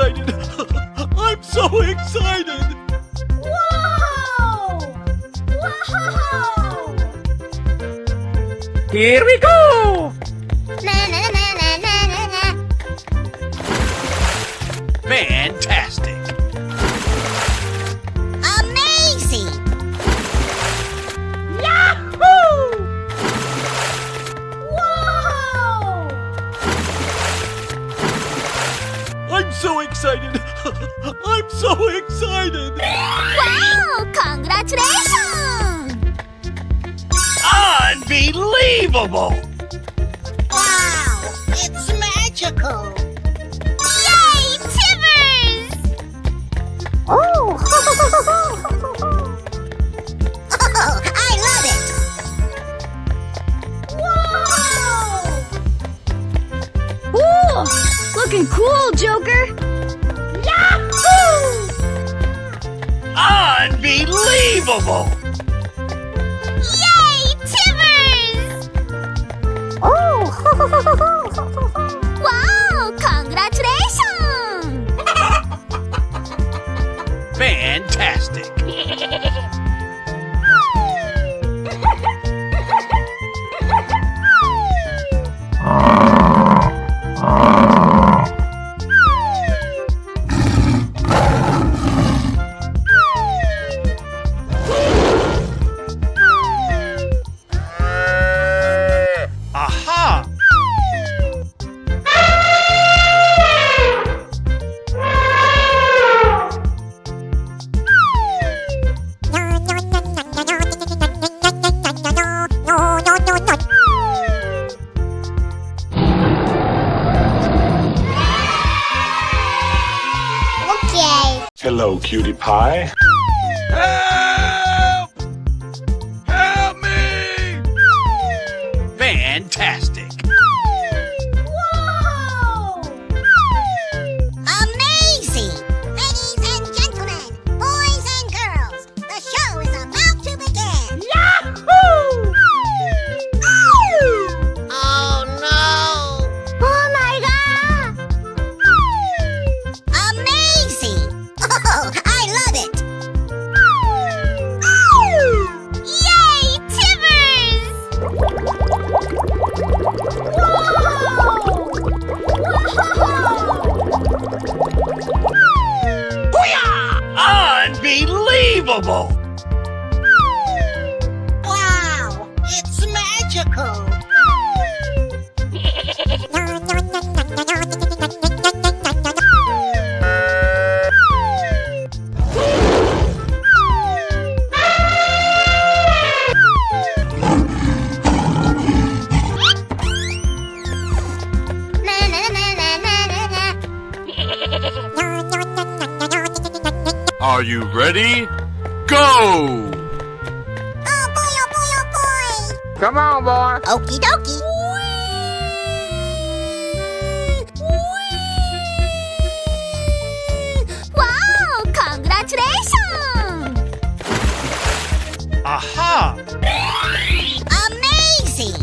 excited! I'm so excited! Whoa! Whoa! Here we go! Fantastic! Amazing! Yahoo! Whoa! I'm so excited! I'm so excited! Wow! Congratulations! Unbelievable! Wow! It's magical! Yay, Timbers! Oh! Oh, I love it! Whoa! Ooh, looking cool, Joker. Yahoo! Unbelievable! Yay, Timbers! Oh! Wow! Congratulations! Fantastic! Aha! Okay. Hello, cutie pie. Help! Help me! Fantastic! Whoa! Amazing! Ladies and gentlemen, boys and girls, the show is about to begin. Yahoo! Oh no! Oh my god! Amazing! Oh, I love it! Yay, Timbers! Unbelievable! Wow! It's magical! Are you ready? Go! Oh boy, oh boy, oh boy! Come on, boy. Okie dokie! Wow! Congratulations! Aha! Amazing!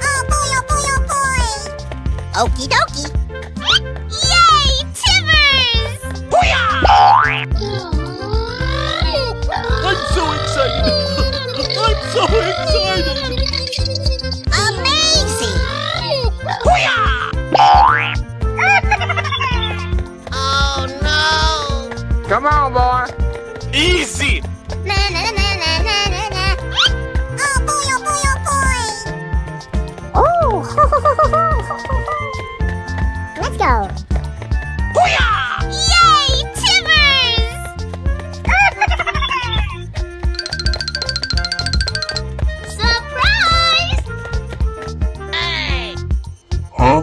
Oh boy, oh boy, oh boy! Okie dokie! Yay, Timbers! I'm so excited! I'm so excited! Amazing! Oh no! Come on, boy. Easy! Oh boy, oh boy, oh boy! Oh! Let's go. Yay, Timbers! Surprise! Hey! Huh?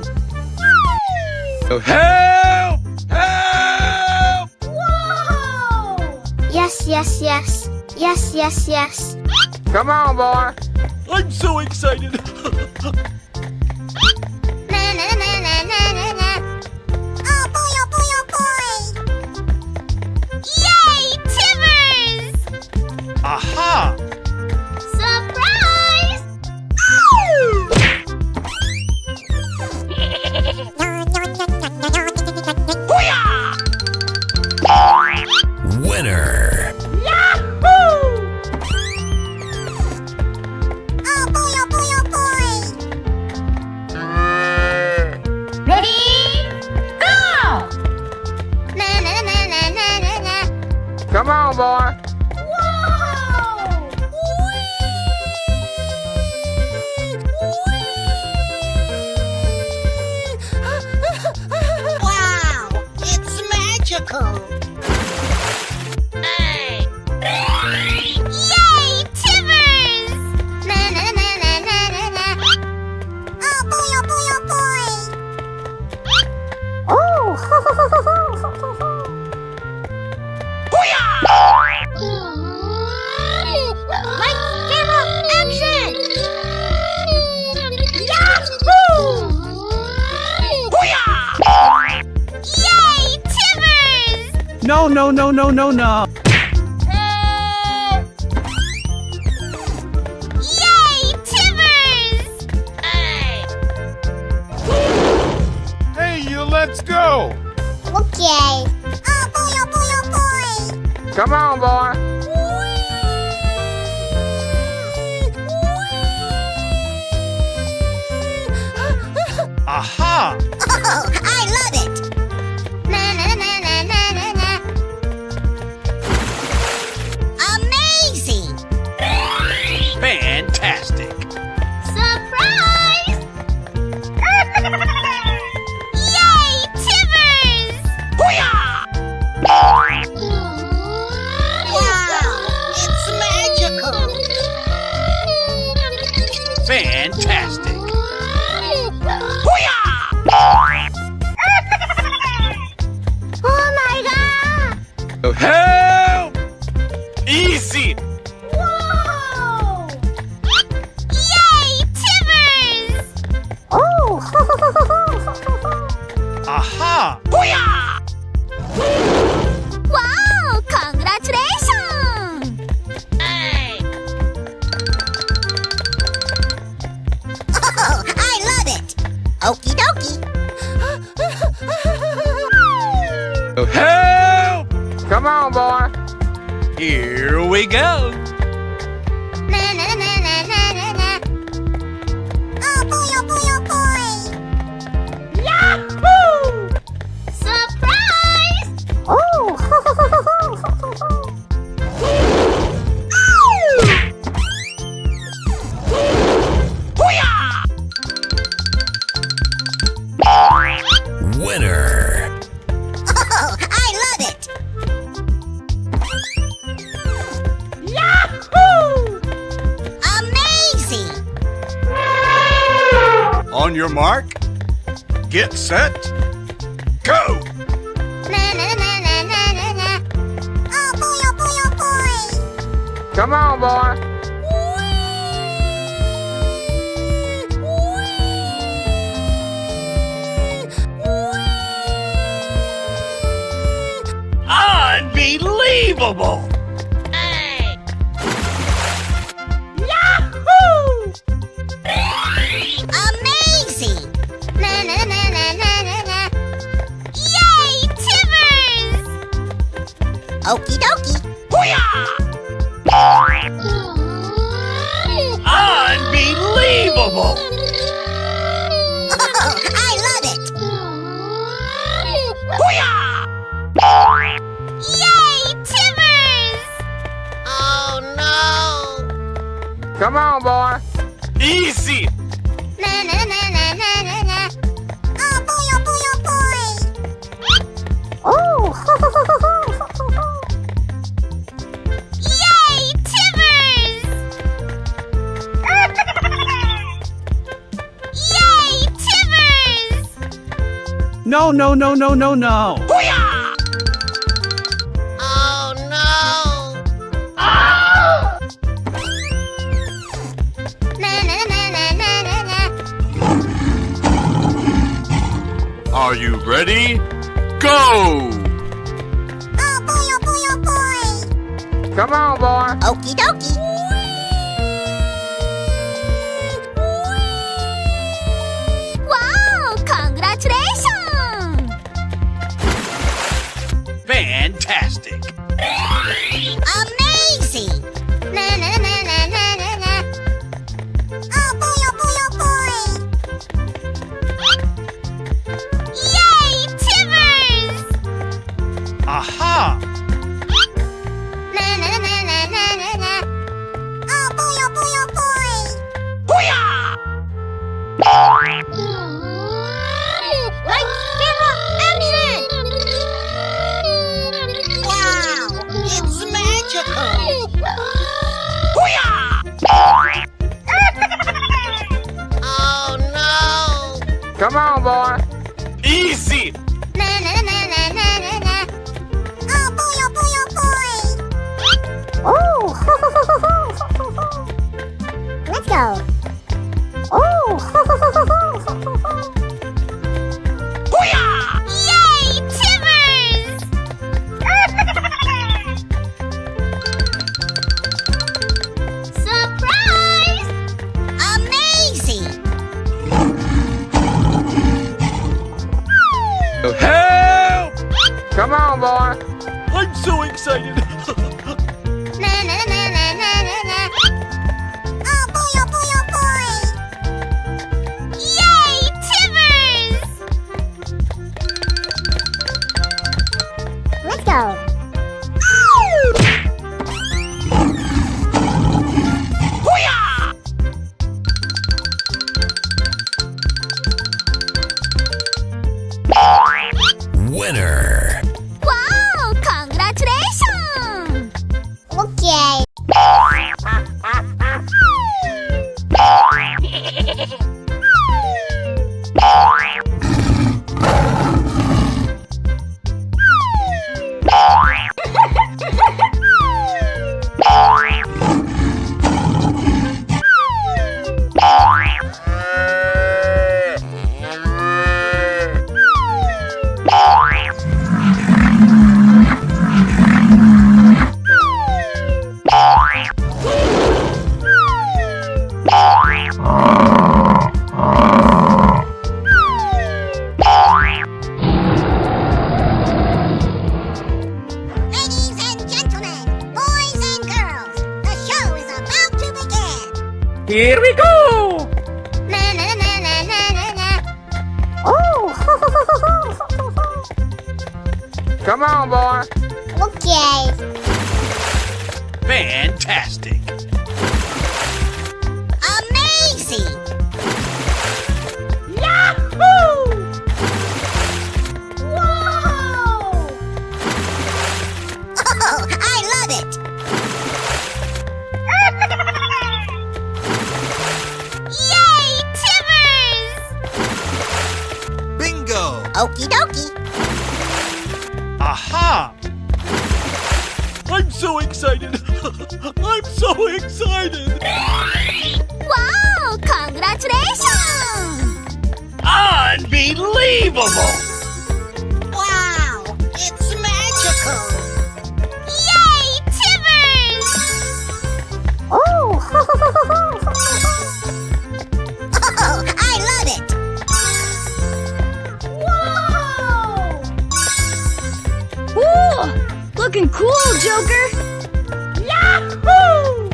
Help! Help! Whoa! Yes, yes, yes. Yes, yes, yes. Come on, boy. I'm so excited! Oh boy, oh boy, oh boy! Yay, Timbers! Aha! Surprise! No, no, no, no, no, no. Yay, Timbers! Hey, you, let's go! Okay. Oh boy, oh boy, oh boy! Come on, boy. Aha! Oh, I love it! Na na na na na na na. Amazing! Fantastic! Surprise! Yay, Timbers! Wow! It's magical! Fantastic! Oh my god! Help! Easy! Whoa! Yay, Timbers! Oh! Aha! Wow! Congratulations! Oh, I love it! Okie dokie! Help! Come on, boy. Here we go! Na na na na na na na. Oh boy, oh boy, oh boy! Yahoo! Surprise! Oh! Winner. Oh, I love it! Yahoo! Amazing! On your mark, get set, go! Na na na na na na na. Oh boy, oh boy, oh boy! Come on, boy. Unbelievable! Yahoo! Amazing! Na na na na na na na. Yay, Timbers! Okie dokie! Unbelievable! Oh, I love it! Yay, Timbers! Oh no! Come on, boy. Easy! Na na na na na na na. Oh boy, oh boy, oh boy! Yay, Timbers! Yay, Timbers! No, no, no, no, no, no. Oh no! Na na na na na na na. Are you ready? Go! Oh boy, oh boy, oh boy! Come on, boy. Okie dokie! Wow! Congratulations! Fantastic! Amazing! Na na na na na na na. Oh boy, oh boy, oh boy! Yay, Timbers! Aha! Na na na na na na na. Oh boy, oh boy, oh boy! Lights, camera, action! Wow! It's magical! Oh no! Come on, boy. Easy! Na na na na na na na. Oh boy, oh boy, oh boy! Let's go! Yay, Timbers! Here we go! Na na na na na na na. Oh! Come on, boy. Okay. Fantastic. Amazing! Yahoo! Whoa! Oh, I love it! Yay, Timbers! Bingo. Okie dokie. Aha! I'm so excited. I'm so excited. Wow, congratulations! Unbelievable. Wow! It's magical! Yay, Timbers! Oh! Oh, I love it! Whoa! Ooh, looking cool, Joker! Yahoo!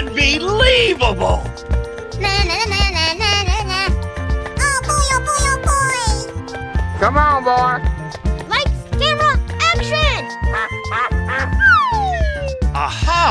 Unbelievable. Na na na na na na na. Oh boy, oh boy, oh boy! Come on, boy. Lights, camera, action! Aha!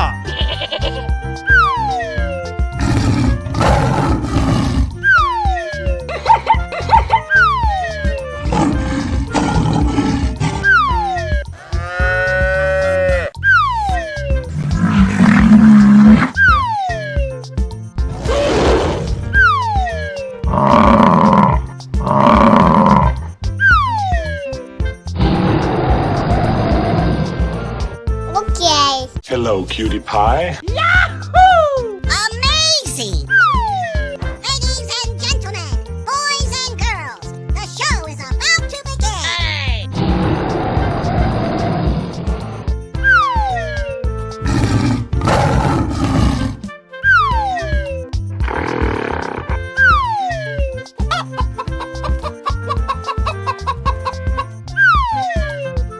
Okay. Hello, cutie pie. Amazing! Ladies and gentlemen, boys and girls, the show is about to begin!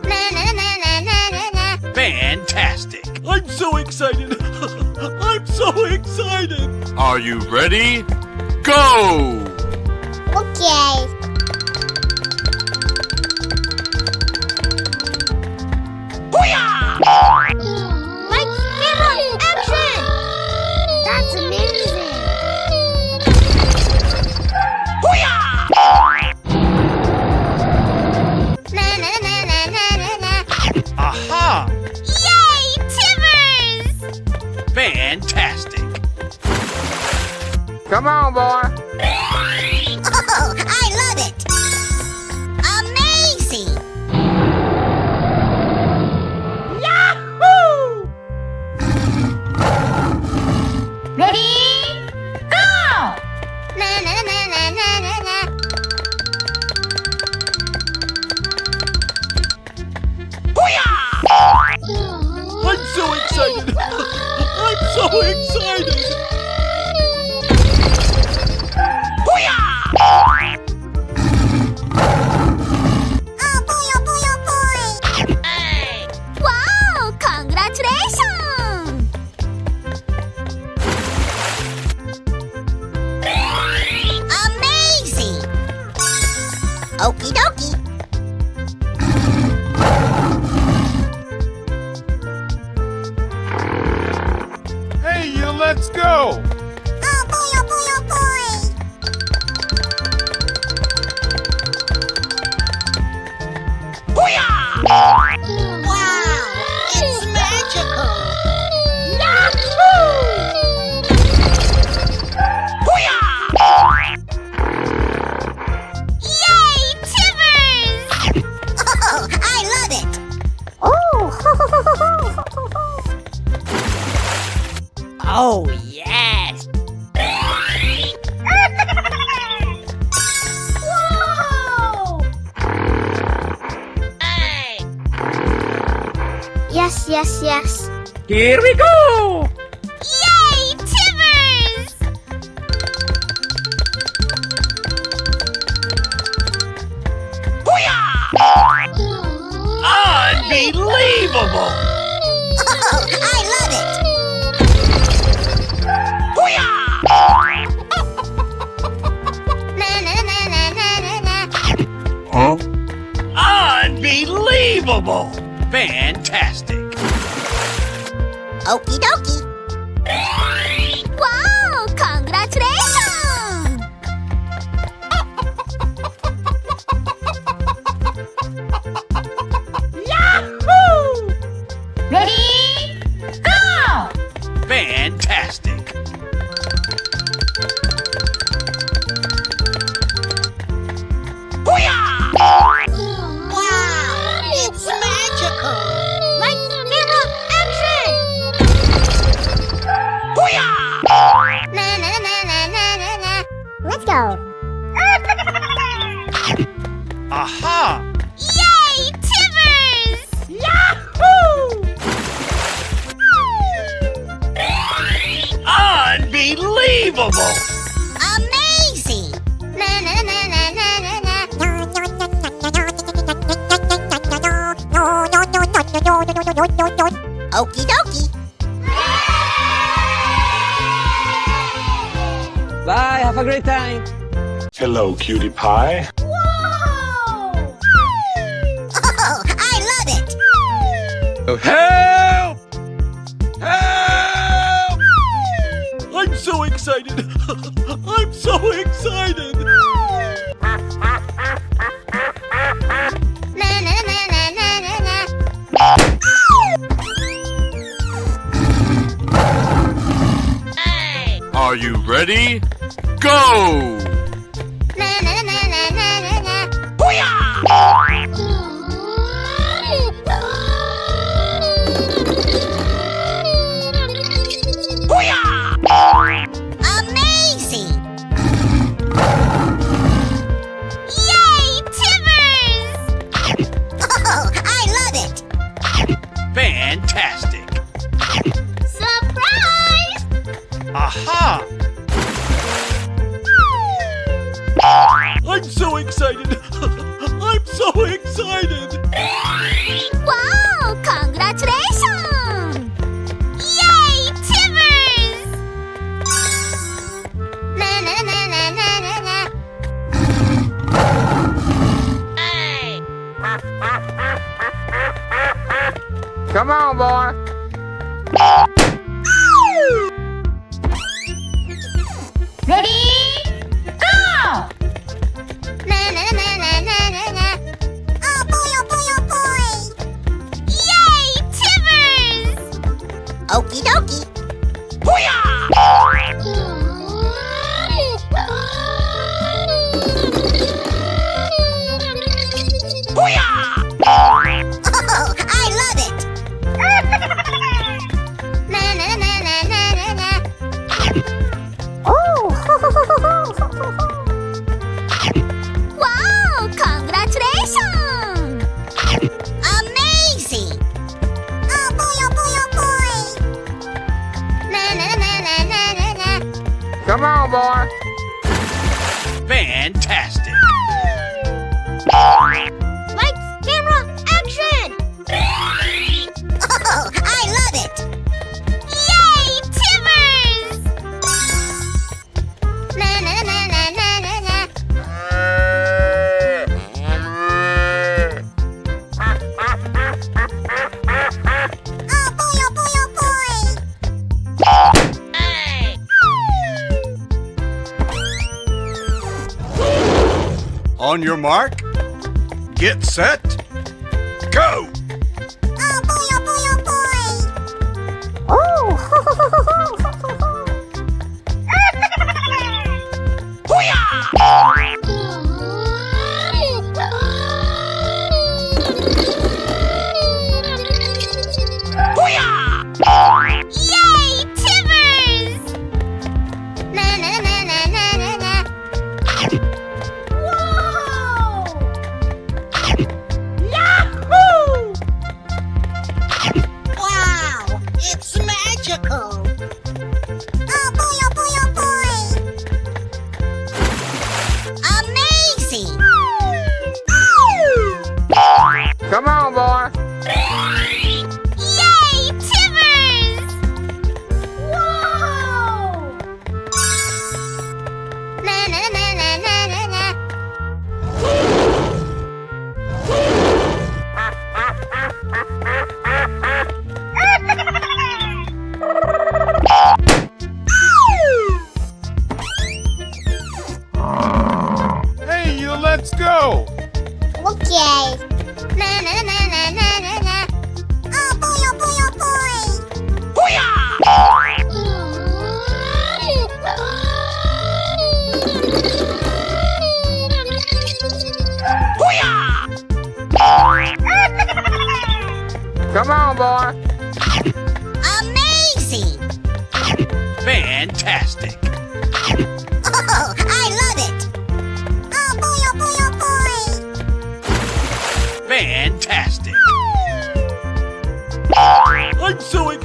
Na na na na na na na. Fantastic. I'm so excited. I'm so excited. Are you ready? Go! Okay. Lights, camera, action! That's amazing! Na na na na na na na. Aha! Yay, Timbers! Fantastic. Come on, boy. Oh, I love it! Amazing! Yahoo! Ready? Go! Na na na na na na na. I'm so excited. I'm so excited. Oh boy, oh boy, oh boy! Wow, congratulations! Amazing! Okie dokie! Hey, let's go. Oh boy, oh boy, oh boy! Wow! It's magical! Yay, Timbers! Oh, I love it! Oh! Oh, yes! Whoa! Yes, yes, yes. Here we go! Yay, Timbers! Unbelievable. Oh, I love it! Unbelievable! Fantastic! Okie dokie. Wow! Congratulations! Yahoo! Ready? Go! Fantastic! Wow, it's magical. Lights, camera, action! Na na na na na na na. Let's go. Aha! Yay, Timbers! Yahoo! Unbelievable! Amazing. Na na na na na na na. Okie dokie. Bye, have a great time. Hello, cutie pie. Oh, I love it. Help! Help! I'm so excited! I'm so excited! Na na na na na na na. Are you ready? Go! Na na na na na na na. Amazing. Yay, Timbers! Oh, I love it. Fantastic! Surprise! Aha! I'm so excited! I'm so excited! Wow! Congratulations! Yay, Timbers! Na na na na na na na. Come on, boy. Ready? Go! Na na na na na na na. Oh boy, oh boy, oh boy. Yay, Timbers! Okie dokie. Oh, I love it. Na na na na na na na. Wow! Congratulations! Amazing. Oh boy, oh boy, oh boy. Na na na na na na na. Come on, boy. Fantastic! Lights, camera, action! Oh, I love it. Yay, Timbers! Na na na na na na na. Oh boy, oh boy, oh boy. On your mark, get set, go! Oh boy, oh boy, oh boy. Yay, Timbers! Na na na na na na na. Whoa! Yahoo!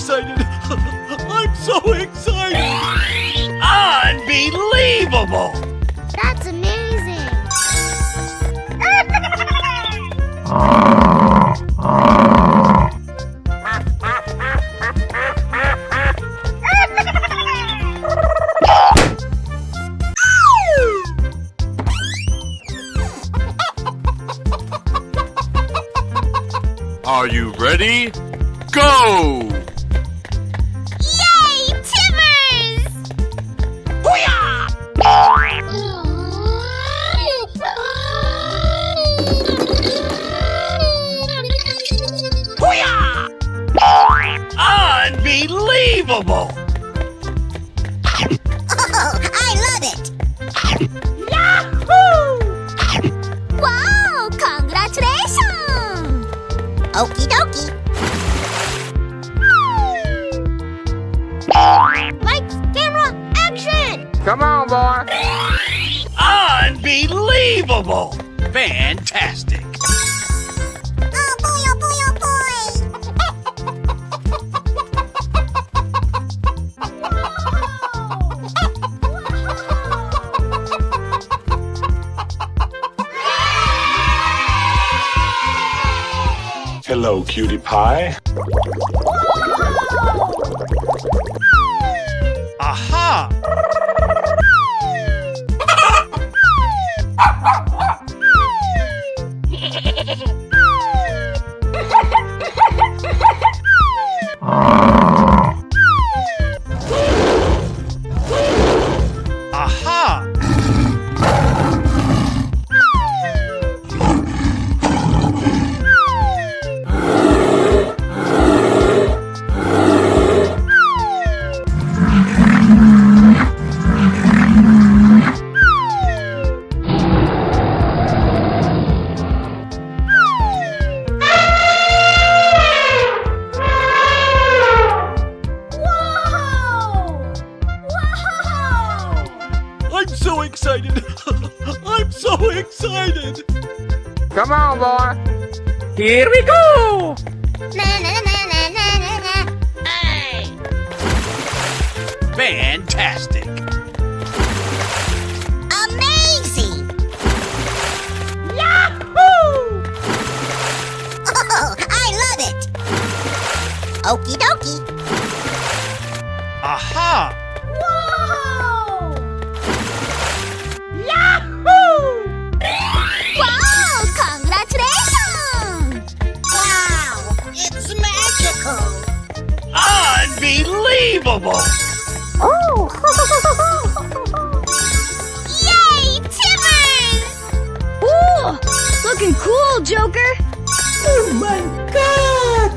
excited. I'm so excited. Unbelievable! That's amazing. Are you ready? Go! Yay, Timbers! Unbelievable! Oh, I love it. Wow, congratulations! Okie dokie. Lights, camera, action! Come on, boy. Unbelievable! Fantastic! Oh boy, oh boy, oh boy. Hello, cutie pie. Aha! Aha! I'm so excited. I'm so excited. Come on, boy. Here we go. Na na na na na na na. Hey! Fantastic! Amazing. Oh, I love it. Okie dokie. Aha! Wow, congratulations! Wow, it's magical. Unbelievable! Oh. Yay, Timbers! Ooh, looking cool, Joker. Oh my God!